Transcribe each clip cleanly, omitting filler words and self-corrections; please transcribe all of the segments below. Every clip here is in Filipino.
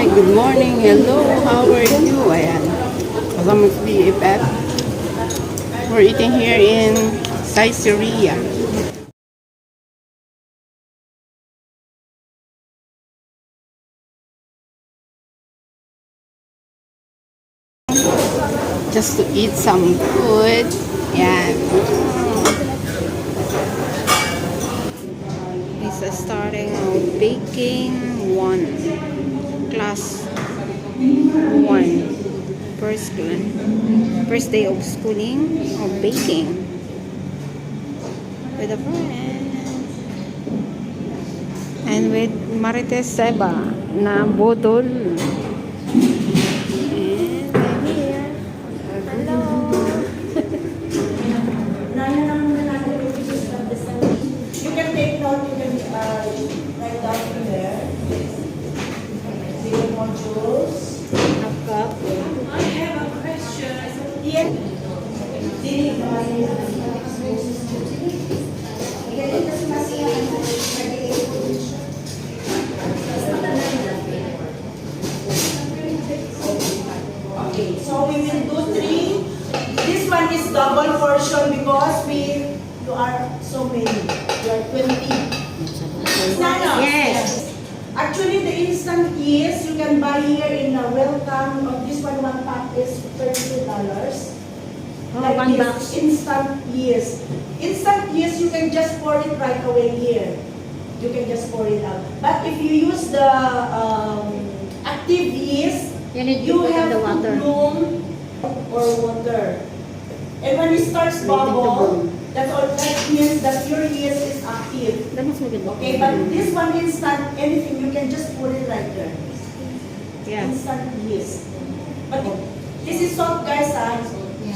Hi, good morning. Hello, how are you? Ayan. Kasama si BFF. We're eating here in Caesarea. Just to eat some food. Ayan. It's starting of baking 1. Class 1. First day of schooling of baking with a friend and with Marites Seba na bodol. And I'm here. Hello. You can take note, you can write down in there. Zero modules. A cup. I have a question. Yes. Okay, so we will do 3. This one is double portion because you are so many. You are 20. Yes. Actually, the instant yeast you can buy here in a welcome. Of this one pack is $32. Like one this, box. instant yeast. Instant yeast, you can just pour it right away here. You can just pour it out. But if you use the active yeast, You need to you put in have the to water. bloom or water. And when it starts bubble, that means that your yeast is active. Damas mo gito. Okay, but this one instant, anything, you can just put it right there. Yeah. Instant yeast. But this is soft, guys,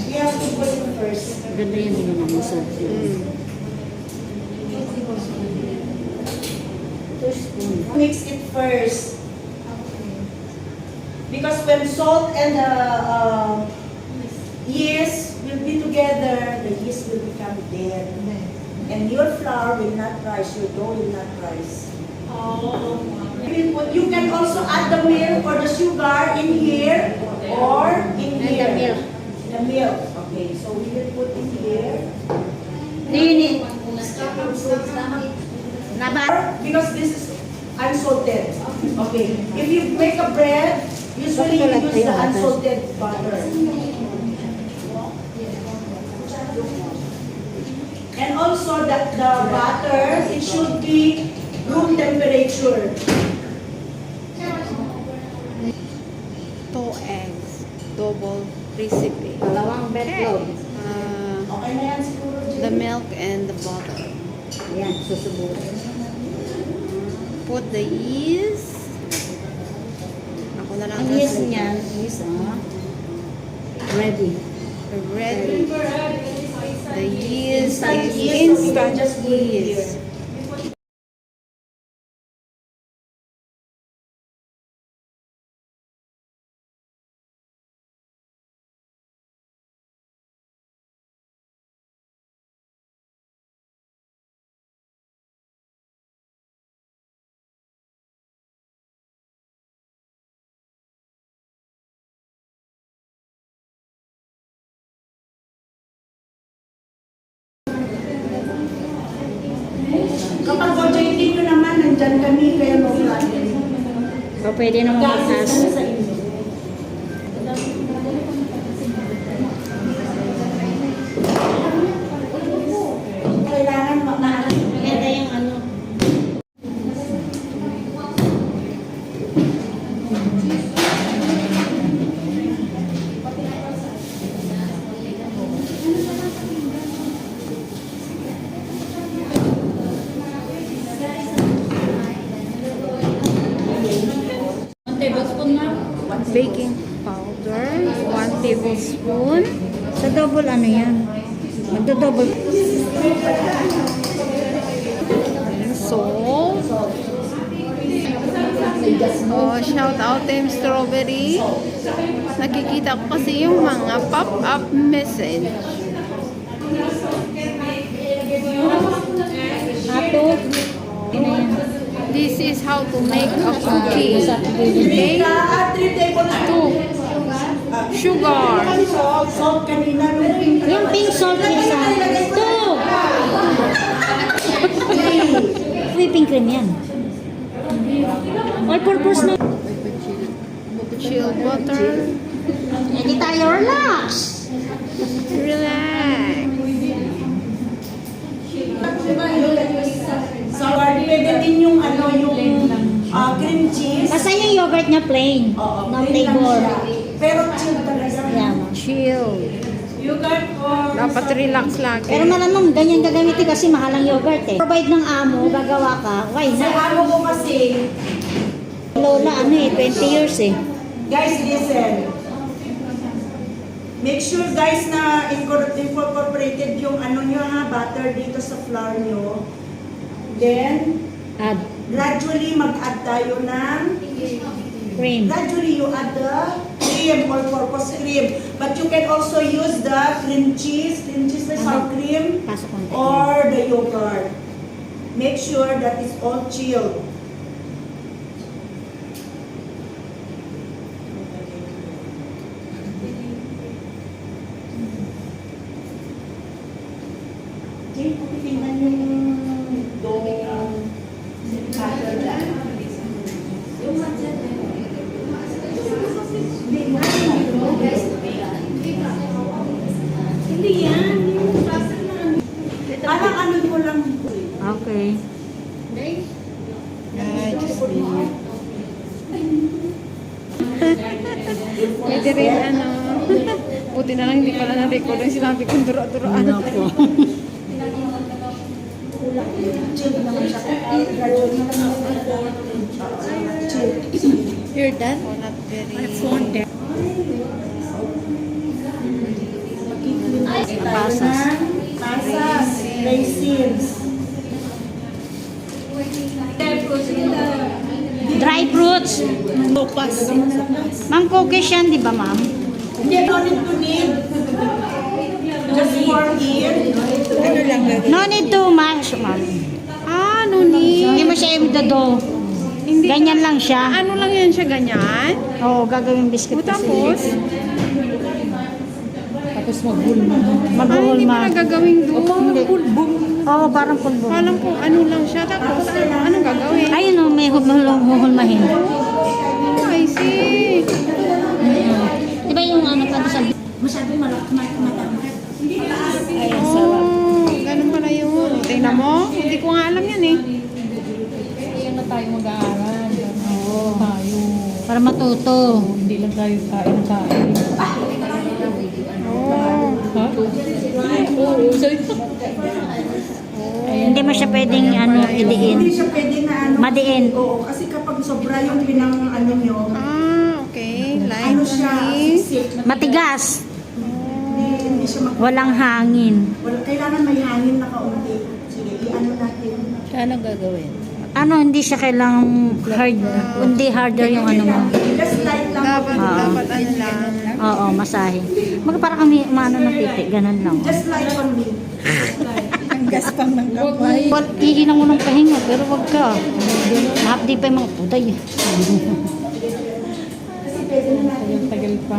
we have to put it first. Ganda yan yung mga masarap. 2 spoons. Mix it first. Because when salt and the yeast will be together, the yeast will become dead. And your flour will not rise, your dough will not rise. You can also add the milk or the sugar in here or in And here. the milk. The milk. Okay, so we will put in here. Do you need? Naba? Because this is unsalted. Okay. If you make a bread, usually you use the unsalted butter. And also the butter, it should be room temperature. 2 eggs. Double recipe. Dalawang betlog. Okay na yan siguro, Jay? The milk and the butter. Ayan, susubukan. Put the yeast. Ako na lang. Ang yeast niyan is ready. Ready. The yeast Instant is yeast, instant just put it yeast. here. Kapag budgeting nyo naman, nandyan kami, kaya no problem. O pwede naman Gases magtas. na sa inyo. Kailangan makaan. Ganda yung ano. One tablespoon na. Baking powder. 1 tablespoon. Sa double ano yan? Magdo-double. Salt. Oh, shout out Team Strawberry. Nakikita ko kasi yung mga pop-up message. Ato. Ina yan. This is how to make a cookie. Okay? Add 3 tablespoons. 2 sugar. Salt kanina. Nung pink. Yung pink salt isa. 2! Whipping cream yan. All purpose na. Chill butter. Hindi tayo relax. Relax. So, pwede din yung cream cheese. Basta yung yogurt niya plain. Oo, No plain lang flavor. siya. Pero chill talaga. Yan. Chill. Yogurt or... Dapat relax lagi. Pero malamang ganyan gagamitin kasi mahal ang yogurt eh. Provide ng amo, gagawa ka, why Sa not? amo ko kasi, Lola, 20 years eh. guys, listen. Make sure guys na incorporated yung nyo butter dito sa flour nyo. Then, Add gradually mag-add tayo ng cream. gradually you add the cream or purpose cream. But you can also use the cream cheese by sour cream, Pasok konti. or the yogurt. Make sure that it's all chilled. Okay, tingnan yung butter dyan. Hindi yan. Yung process na parang ko lang. Okay. Pwede rin buti na lang hindi pala na-record ang sinabi kong dura-duraan. Chill naman siya. Gradually chill. You're done? Oh, not very. Pasas. Pasas. Raisins. Dry fruits. Mang cookies yan, di ba ma'am? Hindi, no need to need. Just pour in. No need to much, ma'am. No need. Hindi mo siya i-dodo. Hindi. Ganyan lang siya. Ano lang yan siya, ganyan? Oo, gagawin biscuit kasi. Tapos, Magbuhol hindi mo ma. na gagawin doon. Hindi. Oo, parang pulbo. Alam ko, ano lang siya. Tapos, anong gagawin? Ayun o, may huhulmahin. I see. Di ba yung pa sa... Masabi matangkat. Oh, ganun pala yun. Tingnan mo. Hindi ko nga alam yan eh. Kaya na tayo mag-aaral. Oo. Tayo. Para matuto. Hindi lang tayo kain ng kain. Oh. Ha? Oo. Sorry. Hindi mo siya pwedeng idiin. Hindi siya pwede na Madiin. Oo, kasi kapag sobra yung nyo, Okay. Like siya, this. sisip. Matigas. Hindi siya Walang hangin. kailangan may hangin na kaunti. Sige, natin. Ano gagawin? Hindi siya kailangang hard. Hindi harder yung mo. Just light lang. Dapat Ah. ano lang. Oo, masahe. Para kami umano ng pipi. Ganun lang. Just light on me. Iilang mo ng pahinga, pero wag ka. Half-day pa yung mga puday. Tagal pa.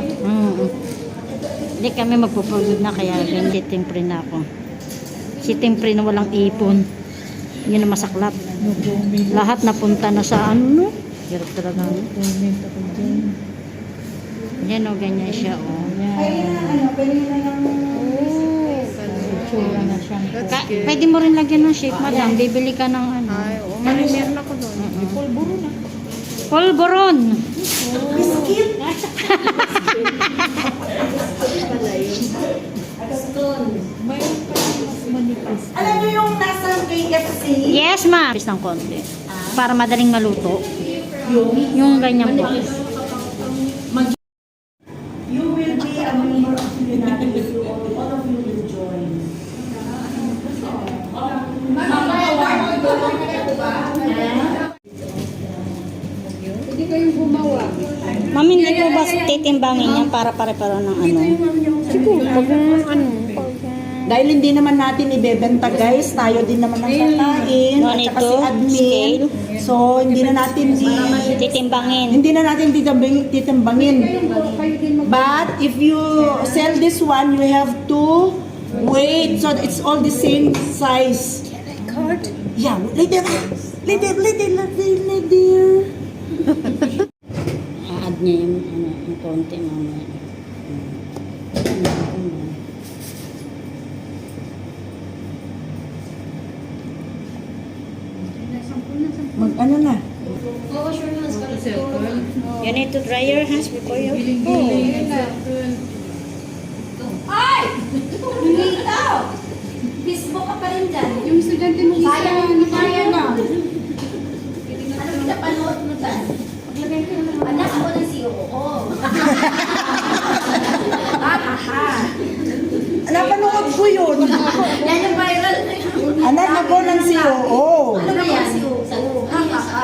Hindi kami magpupagod na kaya hindi timpre na ako. Si timpre na walang ipon. Yun na masaklap. No comment. Lahat napunta na sa ano. Hirap talaga. Comment ako dyan. Yan o, ganyan siya o. Pwede na lang. Tsura na siyang Pwede mo rin lagyan ng shape, madam. Bibili ka ng ano. Ay, oo. Meron ako doon. pulburo na. Polvoron! Biscuit. Mayroon pa mas manipis. Alam niyo yung nasa KFC? Yes, ma'am. Pis ng konti. Para madaling maluto. Yung ganyan po. You will be a member of United if you all of you will join. Ma'am, hindi po ba titimbangin yan para pare-paro ng ano? Siguro, pag Dahil hindi naman natin ibebenta guys, tayo din naman ang kakain No at need saka si to admin. scale. So hindi na natin Titimbangin. titimbangin. But if you sell this one, you have to wait. So it's all the same size. Yeah, later. Add niya yung konti mamaya. Ano na? You need to dry your hands before you... Ay! Dito! Facebook ka pa rin dyan. Yung estudyante mo Kaya na. Ano pinapanood mo dyan? Anak ako ng COO. Napanood ko yun. Yan yung viral na yun. Anak ako ng COO. Ano ba yan? COO.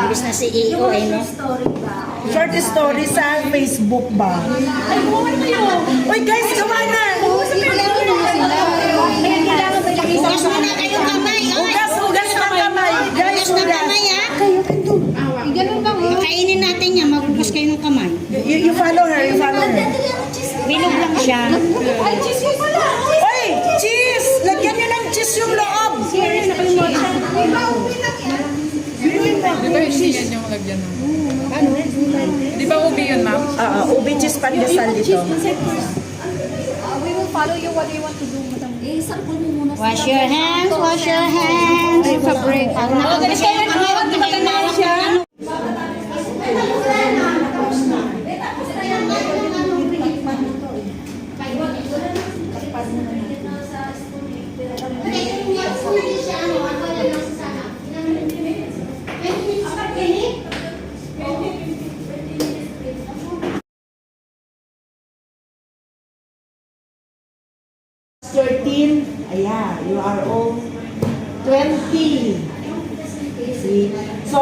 Imbis na CEO Yung eh, no? short story ba? Short story sa Facebook ba? Ay, buwan mo yun. Uy guys, gawa na. Hugas muna kayong kamay. Hugas ng kamay. Guys, Hugas ng hugas. kamay, ha? Ganun ba mo? Kainin natin yan. Maghugas kayo ng kamay. You follow her, you follow her. Bilog lang siya. Ay, cheese mo pala. Uy, cheese! Lagyan niyo ng cheese yung loob. Di ba yung yan yung lagyan mo? Di ba ubi yun, ma'am? Ubi cheese pandesal dito. We will follow you what you want to do, madam. Eh, sampol mo muna. Wash your hands, wash your hands. Ay, fabric. Pag nakagas yung kamay, huwag na kayo mawak ng ano. Ayan, you are all 20. See? So,